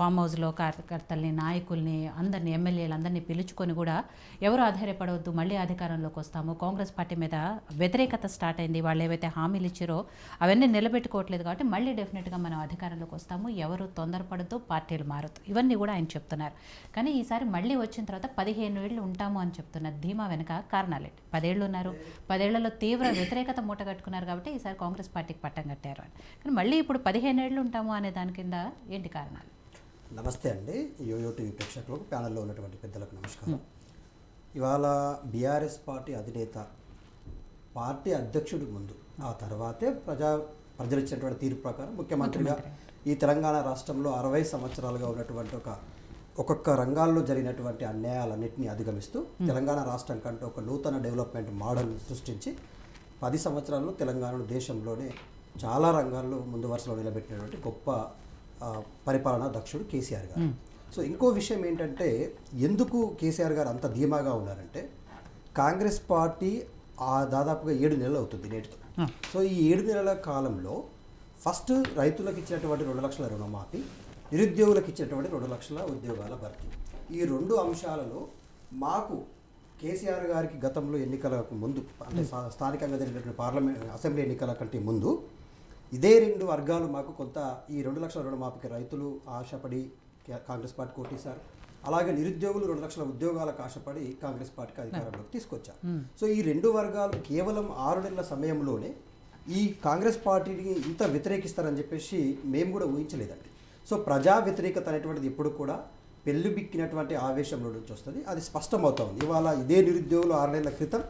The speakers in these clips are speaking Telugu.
ఫామ్ హౌస్లో కార్యకర్తల్ని, నాయకుల్ని, అందరినీ, ఎమ్మెల్యేలు అందరినీ పిలుచుకొని కూడా ఎవరు ఆధారపడవద్దు, మళ్ళీ అధికారంలోకి వస్తాము, కాంగ్రెస్ పార్టీ మీద వ్యతిరేకత స్టార్ట్ అయింది, వాళ్ళు ఏవైతే హామీలు ఇచ్చారో అవన్నీ నిలబెట్టుకోవట్లేదు కాబట్టి మళ్ళీ డెఫినెట్గా మనం అధికారంలోకి వస్తాము, ఎవరు తొందరపడద్దు, పార్టీలు మారద్దు, ఇవన్నీ కూడా ఆయన చెప్తున్నారు. కానీ ఈసారి మళ్ళీ వచ్చిన తర్వాత 15 ఏళ్ళు ఉంటాము అని చెప్తున్నారు. ధీమా వెనక కారణాలేంటి? 10 ఏళ్ళు ఉన్నారు, 10 ఏళ్లలో తీవ్ర వ్యతిరేకత మూట కట్టుకున్నారు కాబట్టి ఈసారి కాంగ్రెస్ పార్టీకి పట్టం కట్టారు అని. కానీ మళ్ళీ ఇప్పుడు 15 ఏళ్ళు ఉంటాము అనే దాని కింద ఏంటి కారణాలు? నమస్తే అండి, యోయో టీవీ ప్రేక్షకులకు, ప్యానెల్లో ఉన్నటువంటి పెద్దలకు నమస్కారం. ఇవాళ బీఆర్ఎస్ పార్టీ అధినేత, పార్టీ అధ్యక్షుడి ముందు, ఆ తర్వాతే ప్రజలు ఇచ్చినటువంటి తీర్పు ప్రకారం ముఖ్యమంత్రిగా ఈ తెలంగాణ రాష్ట్రంలో 60 సంవత్సరాలుగా ఉన్నటువంటి ఒక్కొక్క రంగాల్లో జరిగినటువంటి అన్యాయాలన్నింటినీ అధిగమిస్తూ తెలంగాణ రాష్ట్రం కంటే ఒక నూతన డెవలప్మెంట్ మోడల్ సృష్టించి 10 సంవత్సరాల్లో తెలంగాణను దేశంలోనే చాలా రంగాల్లో ముందు వరుసలో నిలబెట్టినటువంటి గొప్ప పరిపాలనా దక్షుడు కేసీఆర్ గారు. సో ఇంకో విషయం ఏంటంటే, ఎందుకు కేసీఆర్ గారు అంత ధీమాగా ఉన్నారంటే, కాంగ్రెస్ పార్టీ దాదాపుగా 7 నెలలు అవుతుంది నేటితో. సో ఈ 7 నెలల కాలంలో ఫస్ట్ రైతులకు ఇచ్చినటువంటి 2 లక్షల రుణమాఫీ, నిరుద్యోగులకు ఇచ్చినటువంటి 2 లక్షల ఉద్యోగాల భర్తీ, ఈ 2 అంశాలలో మాకు కేసీఆర్ గారికి గతంలో ఎన్నికలకు ముందు, అంటే స్థానికంగా జరిగినటువంటి పార్లమెంట్ అసెంబ్లీ ఎన్నికల కంటే ముందు ఇదే 2 వర్గాలు మాకు కొంత ఈ 2 లక్షల రుణమాఫీకి రైతులు ఆశపడి కాంగ్రెస్ పార్టీ కొట్టేశారు. అలాగే నిరుద్యోగులు 2 లక్షల ఉద్యోగాలకు ఆశపడి కాంగ్రెస్ పార్టీకి అధికారంలోకి తీసుకొచ్చారు. సో ఈ 2 వర్గాలు కేవలం 6 నెలల సమయంలోనే ఈ కాంగ్రెస్ పార్టీని ఇంత వ్యతిరేకిస్తారని చెప్పేసి మేము కూడా ఊహించలేదండి. సో ప్రజా వ్యతిరేకత అనేటువంటిది ఎప్పుడు కూడా పెళ్ళిబిక్కినటువంటి ఆవేశంలో నుంచి వస్తుంది, అది స్పష్టమవుతుంది. ఇవాళ ఇదే నిరుద్యోగులు 6 నెలల క్రితం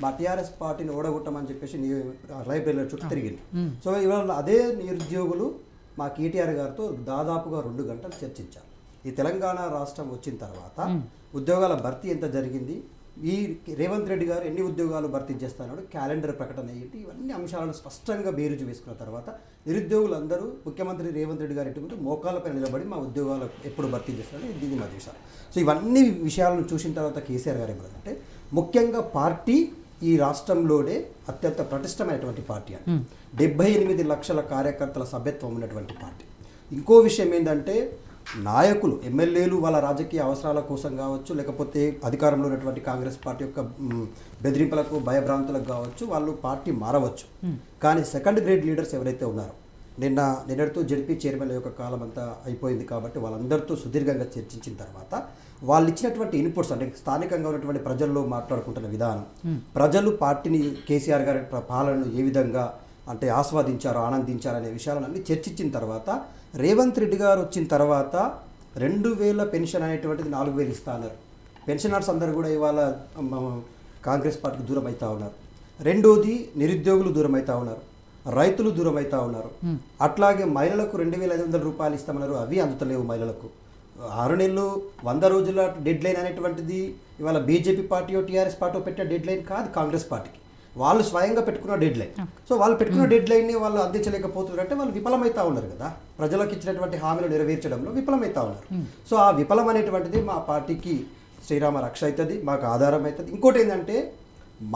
మా టీఆర్ఎస్ పార్టీని ఓడగొట్టమని చెప్పేసి లైబ్రరీల చుట్టూ తిరిగింది. సో ఇవాళ అదే నిరుద్యోగులు మా కేటీఆర్ గారితో దాదాపుగా 2 గంటలు చర్చించారు. ఈ తెలంగాణ రాష్ట్రం వచ్చిన తర్వాత ఉద్యోగాల భర్తీ ఎంత జరిగింది, ఈ రేవంత్ రెడ్డి గారు ఎన్ని ఉద్యోగాలు భర్తీ చేస్తున్నాడు, క్యాలెండర్ ప్రకటన ఏంటి, ఇవన్నీ అంశాలను స్పష్టంగా బేరుజు వేసుకున్న తర్వాత నిరుద్యోగులందరూ ముఖ్యమంత్రి రేవంత్ రెడ్డి గారి ఇంటి మోకాళ్ళపై నిలబడి మా ఉద్యోగాలు ఎప్పుడు భర్తీ చేస్తారని దీన్ని మా చేశారు. సో ఇవన్నీ విషయాలను చూసిన తర్వాత కేసీఆర్ గారు ఏమంటే, ముఖ్యంగా పార్టీ ఈ రాష్ట్రంలోనే అత్యంత ప్రతిష్టమైనటువంటి పార్టీ అని, 78 లక్షల కార్యకర్తల సభ్యత్వం ఉన్నటువంటి పార్టీ. ఇంకో విషయం ఏంటంటే, నాయకులు, ఎమ్మెల్యేలు వాళ్ళ రాజకీయ అవసరాల కోసం కావచ్చు, లేకపోతే అధికారంలో ఉన్నటువంటి కాంగ్రెస్ పార్టీ యొక్క బెదిరింపులకు, భయభ్రాంతులకు కావచ్చు, వాళ్ళు పార్టీ మారవచ్చు. కానీ సెకండ్ గ్రేడ్ లీడర్స్ ఎవరైతే ఉన్నారో, నిన్నటితో జడ్పీ చైర్మన్ యొక్క కాలం అంతా అయిపోయింది కాబట్టి వాళ్ళందరితో సుదీర్ఘంగా చర్చించిన తర్వాత వాళ్ళు ఇచ్చినటువంటి ఇన్పుట్స్, అంటే స్థానికంగా ఉన్నటువంటి ప్రజల్లో మాట్లాడుకుంటున్న విధానం, ప్రజలు పార్టీని, కేసీఆర్ గారి పాలనను ఏ విధంగా అంటే ఆస్వాదించారో, ఆనందించారో అనే విషయాలన్నీ చర్చించిన తర్వాత రేవంత్ రెడ్డి గారు వచ్చిన తర్వాత 2000 పెన్షన్ అనేటువంటిది 4000 ఇస్తా అన్నారు. పెన్షనర్స్ అందరూ కూడా ఇవాళ కాంగ్రెస్ పార్టీకి దూరం అవుతూ ఉన్నారు. రెండోది, నిరుద్యోగులు దూరం అవుతూ ఉన్నారు, రైతులు దూరం అవుతూ ఉన్నారు. అట్లాగే మహిళలకు 2500 రూపాయలు ఇస్తామన్నారు, అవి అందుతలేవు మహిళలకు. 6 నెలలు 100 రోజుల డెడ్ లైన్ అనేటువంటిది ఇవాళ బీజేపీ పార్టీ టీఆర్ఎస్ పార్టీ పెట్టే డెడ్ లైన్ కాదు, కాంగ్రెస్ పార్టీకి వాళ్ళు స్వయంగా పెట్టుకున్న డెడ్ లైన్. సో వాళ్ళు పెట్టుకున్న డెడ్ లైన్ని వాళ్ళు అందించలేకపోతున్నారంటే వాళ్ళు విఫలమవుతా ఉన్నారు కదా, ప్రజలకు ఇచ్చినటువంటి హామీలు నెరవేర్చడంలో విఫలమవుతా ఉన్నారు. సో ఆ విఫలం అనేటువంటిది మా పార్టీకి శ్రీరామ రక్ష అవుతుంది, మాకు ఆధారం అవుతుంది. ఇంకోటి ఏంటంటే,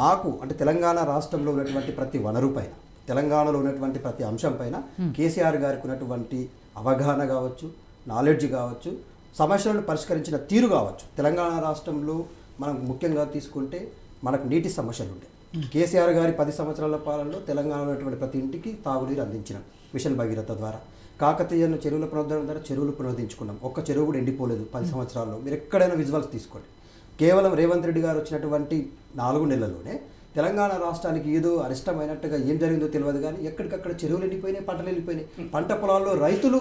మాకు అంటే తెలంగాణ రాష్ట్రంలో ఉన్నటువంటి ప్రతి వనరు పైన, తెలంగాణలో ఉన్నటువంటి ప్రతి అంశం పైన కేసీఆర్ గారికి ఉన్నటువంటి అవగాహన కావచ్చు, నాలెడ్జ్ కావచ్చు, సమస్యలను పరిష్కరించిన తీరు కావచ్చు. తెలంగాణ రాష్ట్రంలో మనం ముఖ్యంగా తీసుకుంటే మనకు నీటి సమస్యలు ఉండే, కేసీఆర్ గారి 10 సంవత్సరాల పాలనలో తెలంగాణలో ఉన్నటువంటి ప్రతి ఇంటికి తాగునీరు అందించిన మిషన్ భగీరథ ద్వారా, కాకతీయ చెరువుల పునరుద్ధరణ ద్వారా చెరువులు పునరుద్ధరించుకున్నాం. ఒక్క చెరువు కూడా ఎండిపోలేదు 10 సంవత్సరాల్లో. మీరు ఎక్కడైనా విజువల్స్ తీసుకోండి. కేవలం రేవంత్ రెడ్డి గారు వచ్చినటువంటి 4 నెలల్లోనే తెలంగాణ రాష్ట్రానికి ఏదో అరిష్టమైనట్టుగా ఏం జరిగిందో తెలియదు, కానీ ఎక్కడికక్కడ చెరువులు ఎండిపోయినాయి, పంటలు ఎండిపోయినాయి, పంట పొలాల్లో రైతులు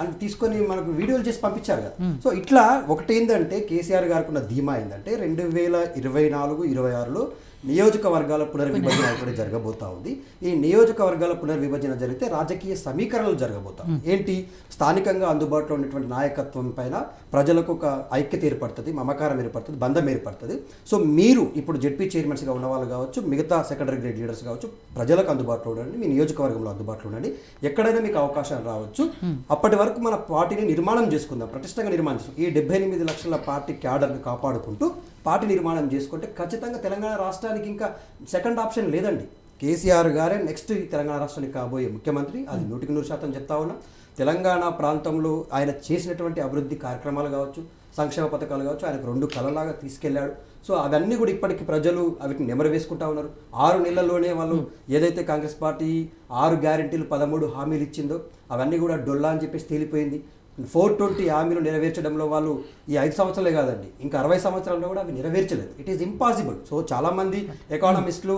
అని తీసుకొని మనకు వీడియోలు చేసి పంపించారు కదా. సో ఇట్లా ఒకటి ఏంటంటే, కేసీఆర్ గారికి ఉన్న ధీమా ఏంటంటే 2024-26లో నియోజకవర్గాల పునర్విభజన కూడా జరగబోతా ఉంది. ఈ నియోజకవర్గాల పునర్విభజన జరిగితే రాజకీయ సమీకరణలు జరగబోతాయి. ఏంటి, స్థానికంగా అందుబాటులో ఉన్నటువంటి నాయకత్వం పైన ప్రజలకు ఒక ఐక్యత ఏర్పడుతుంది, మమకారం ఏర్పడుతుంది, బంధం ఏర్పడుతుంది. సో మీరు ఇప్పుడు జడ్పీ చైర్మన్స్గా ఉన్న వాళ్ళు కావచ్చు, మిగతా సెకండరీ గ్రేడ్ లీడర్స్ కావచ్చు, ప్రజలకు అందుబాటులో ఉండండి, మీ నియోజకవర్గంలో అందుబాటులో ఉండండి, ఎక్కడైనా మీకు అవకాశాలు రావచ్చు. అప్పటి వరకు మన పార్టీని నిర్మాణం చేసుకుందాం, ప్రతిష్టంగా నిర్మాణం చేసుకుందాం. ఈ 78 లక్షల పార్టీ క్యాడర్ని కాపాడుకుంటూ పార్టీ నిర్మాణం చేసుకుంటే ఖచ్చితంగా తెలంగాణ రాష్ట్రానికి ఇంకా సెకండ్ ఆప్షన్ లేదండి. కేసీఆర్ గారే నెక్స్ట్ తెలంగాణ రాష్ట్రానికి కాబోయే ముఖ్యమంత్రి, అది 100% చెప్తా ఉన్నా. తెలంగాణ ప్రాంతంలో ఆయన చేసినటువంటి అభివృద్ధి కార్యక్రమాలు కావచ్చు, సంక్షేమ పథకాలు కావచ్చు, ఆయనకు 2 కళలాగా తీసుకెళ్లాడు. సో అవన్నీ కూడా ఇప్పటికి ప్రజలు వీటిని నెమరు వేసుకుంటా ఉన్నారు. 6 నెలల్లోనే వాళ్ళు ఏదైతే కాంగ్రెస్ పార్టీ 6 గ్యారెంటీలు 13 హామీలు ఇచ్చిందో అవన్నీ కూడా డొల్లా అని చెప్పేసి తేలిపోయింది. 420 హామీలు నెరవేర్చడంలో వాళ్ళు ఈ 5 సంవత్సరాలే కాదండి, ఇంకా 60 సంవత్సరాల్లో కూడా అవి నెరవేర్చలేదు. It is impossible. సో చాలామంది ఎకానమిస్టులు,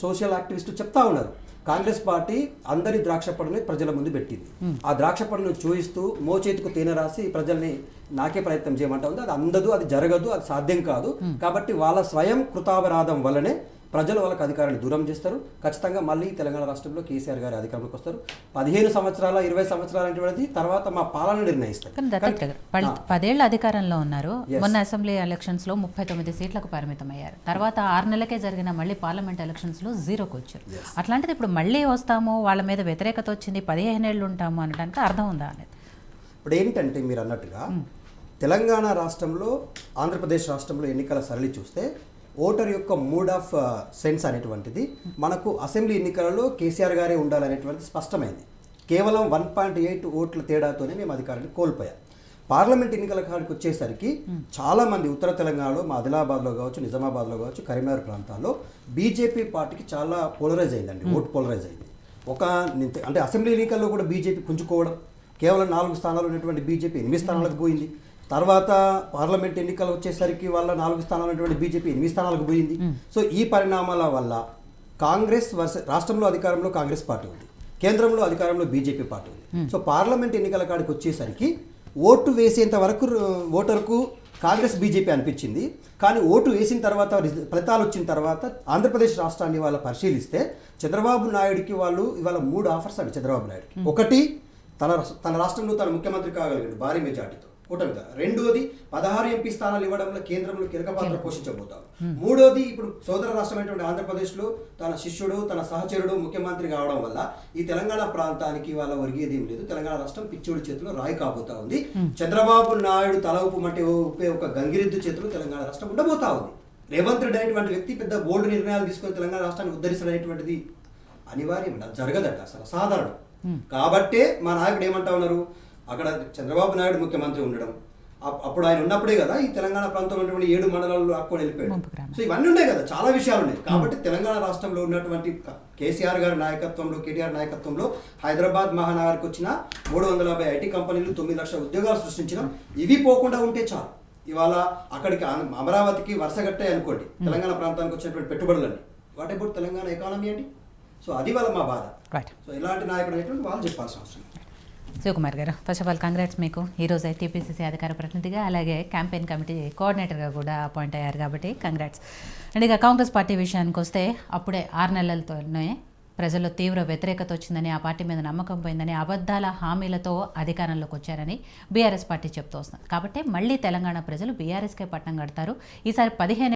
సోషల్ యాక్టివిస్టులు చెప్తా ఉన్నారు, కాంగ్రెస్ పార్టీ అందరి ద్రాక్ష పళ్ళని ప్రజల ముందు పెట్టింది. ఆ ద్రాక్ష పళ్ళను చూయిస్తూ మోచేతికు తేనె రాసి ప్రజల్ని నాకే ప్రయత్నం చేయమంటా ఉంది. అది అందదు, అది జరగదు, అది సాధ్యం కాదు. కాబట్టి వాళ్ళ స్వయం కృతాపరాధం వల్లనే ప్రజలు వాళ్ళకి అధికారాన్ని దూరం చేస్తారు. ఖచ్చితంగా మళ్ళీ తెలంగాణ రాష్ట్రంలో కేసీఆర్ గారి అధికారంలోకి వస్తారు. 15 సంవత్సరాల 20 సంవత్సరాలు అనేటువంటిది తర్వాత మా పాలన నిర్ణయిస్తారు. కానీ దత్తాత్రేయ గారు 10 ఏళ్ల అధికారంలో ఉన్నారు. మొన్న అసెంబ్లీ ఎలక్షన్స్ లో 39 సీట్లకు పరిమితం అయ్యారు. తర్వాత 6 నెలలకే జరిగిన మళ్ళీ పార్లమెంట్ ఎలక్షన్స్ లో 0కు వచ్చారు. అట్లాంటిది ఇప్పుడు మళ్ళీ వస్తాము, వాళ్ళ మీద వ్యతిరేకత వచ్చింది, 15 ఏళ్ళు ఉంటాము అనడానికి అర్థం ఉందా అనేది? ఇప్పుడు ఏంటంటే మీరు అన్నట్టుగా తెలంగాణ రాష్ట్రంలో, ఆంధ్రప్రదేశ్ రాష్ట్రంలో ఎన్నికల సరళి చూస్తే ఓటర్ యొక్క మూడ్ ఆఫ్ సెన్స్ అనేటువంటిది మనకు అసెంబ్లీ ఎన్నికలలో కేసీఆర్ గారే ఉండాలనేటువంటిది స్పష్టమైంది. కేవలం 1.8 ఓట్ల తేడాతోనే మేము అధికారాన్ని కోల్పోయాం. పార్లమెంట్ ఎన్నికల కాడికి వచ్చేసరికి చాలామంది ఉత్తర తెలంగాణలో, మా ఆదిలాబాద్లో కావచ్చు, నిజామాబాద్లో కావచ్చు, కరీంనగర్ ప్రాంతాల్లో బీజేపీ పార్టీకి చాలా పోలరైజ్ అయిందండి, ఓటు పోలరైజ్ అయింది. అంటే అసెంబ్లీ ఎన్నికల్లో కూడా బీజేపీ పుంజుకోవడం, కేవలం 4 స్థానాలు ఉన్నటువంటి బీజేపీ 8 స్థానాలకు పోయింది. తర్వాత పార్లమెంట్ ఎన్నికలు వచ్చేసరికి వాళ్ళ 4 స్థానాలు ఉన్నటువంటి బీజేపీ 8 స్థానాలకు పోయింది. సో ఈ పరిణామాల వల్ల కాంగ్రెస్ రాష్ట్రంలో అధికారంలో కాంగ్రెస్ పార్టీ ఉంది, కేంద్రంలో అధికారంలో బీజేపీ పార్టీ ఉంది. సో పార్లమెంట్ ఎన్నికల కాడికి వచ్చేసరికి ఓటు వేసేంత వరకు ఓటర్కు కాంగ్రెస్ బీజేపీ అనిపించింది. కానీ ఓటు వేసిన తర్వాత, ఫలితాలు వచ్చిన తర్వాత ఆంధ్రప్రదేశ్ రాష్ట్రాన్ని వాళ్ళు పరిశీలిస్తే చంద్రబాబు నాయుడుకి వాళ్ళు ఇవాళ 3 ఆఫర్స్ అండి చంద్రబాబు నాయుడుకి. ఒకటి, తన రాష్ట్రంలో తన ముఖ్యమంత్రి కాగలిగాడు భారీ మెజార్టీతో, కూటమిగా. రెండోది 16 ఎంపీ స్థానాలు ఇవ్వడంలో కేంద్రంలో కీలక పాత్ర పోషించబోతారు. మూడోది, ఇప్పుడు సోదర రాష్ట్రమైనటువంటి ఆంధ్రప్రదేశ్లో తన శిష్యుడు, తన సహచరుడు ముఖ్యమంత్రి కావడం వల్ల ఈ తెలంగాణ ప్రాంతానికి వాళ్ళ ఒరిగేదేం లేదు. తెలంగాణ రాష్ట్రం పిచ్చోడి చేతిలో రాయి కాబోతా ఉంది. చంద్రబాబు నాయుడు తల ఊపే ఒక గంగిరెద్దు చేతిలో తెలంగాణ రాష్ట్రం ఉండబోతా ఉంది. రేవంత్ రెడ్డి అనేటువంటి వ్యక్తి పెద్ద బోల్డ్ నిర్ణయాలు తీసుకొని తెలంగాణ రాష్ట్రాన్ని ఉద్ధరిస్తున్నటువంటిది అనివార్యం, అది జరగదట, అసలు సాధారణం. కాబట్టే మా నాయకుడు ఏమంటా ఉన్నారు, అక్కడ చంద్రబాబు నాయుడు ముఖ్యమంత్రి ఉండడం, అప్పుడు ఆయన ఉన్నప్పుడే కదా ఈ తెలంగాణ ప్రాంతంలో ఉన్నటువంటి 7 మండలాల్లో అక్కడ వెళ్ళిపోయాడు. సో ఇవన్నీ ఉన్నాయి కదా, చాలా విషయాలు ఉన్నాయి. కాబట్టి తెలంగాణ రాష్ట్రంలో ఉన్నటువంటి కేసీఆర్ గారి నాయకత్వంలో, కేటీఆర్ నాయకత్వంలో హైదరాబాద్ మహానగర్కి వచ్చిన 350 ఐటీ కంపెనీలు, 9 లక్షల ఉద్యోగాలు సృష్టించిన, ఇవి పోకుండా ఉంటే చాలు. ఇవాళ అక్కడికి అమరావతికి వరుసగట్టాయి అనుకోండి తెలంగాణ ప్రాంతానికి వచ్చినటువంటి పెట్టుబడులన్నీ. వాట్ అబౌట్ తెలంగాణ ఎకానమీ అండి? సో అది వాళ్ళ మా బాధ. సో ఎలాంటి నాయకుడు అనేటువంటి వాళ్ళు చెప్పాల్సిన అవసరం. శివకుమార్ గారు, ఫస్ట్ ఆఫ్ ఆల్ కంగ్రాట్స్ మీకు. ఈరోజు టీపీసీసీ అధికార ప్రతినిధిగా, అలాగే క్యాంపెయిన్ కమిటీ కోఆర్డినేటర్గా కూడా అపాయింట్ అయ్యారు కాబట్టి కంగ్రాట్స్. అండ్ ఇక కాంగ్రెస్ పార్టీ విషయానికి వస్తే అప్పుడే 6 నెలలతోనే ప్రజల్లో తీవ్ర వ్యతిరేకత వచ్చిందని, ఆ పార్టీ మీద నమ్మకం పోయిందని, అబద్ధాల హామీలతో అధికారంలోకి వచ్చారని బీఆర్ఎస్ పార్టీ చెప్తూ వస్తుంది. కాబట్టి మళ్ళీ తెలంగాణ ప్రజలు బీఆర్ఎస్కే పట్టం కడతారు. ఈసారి 15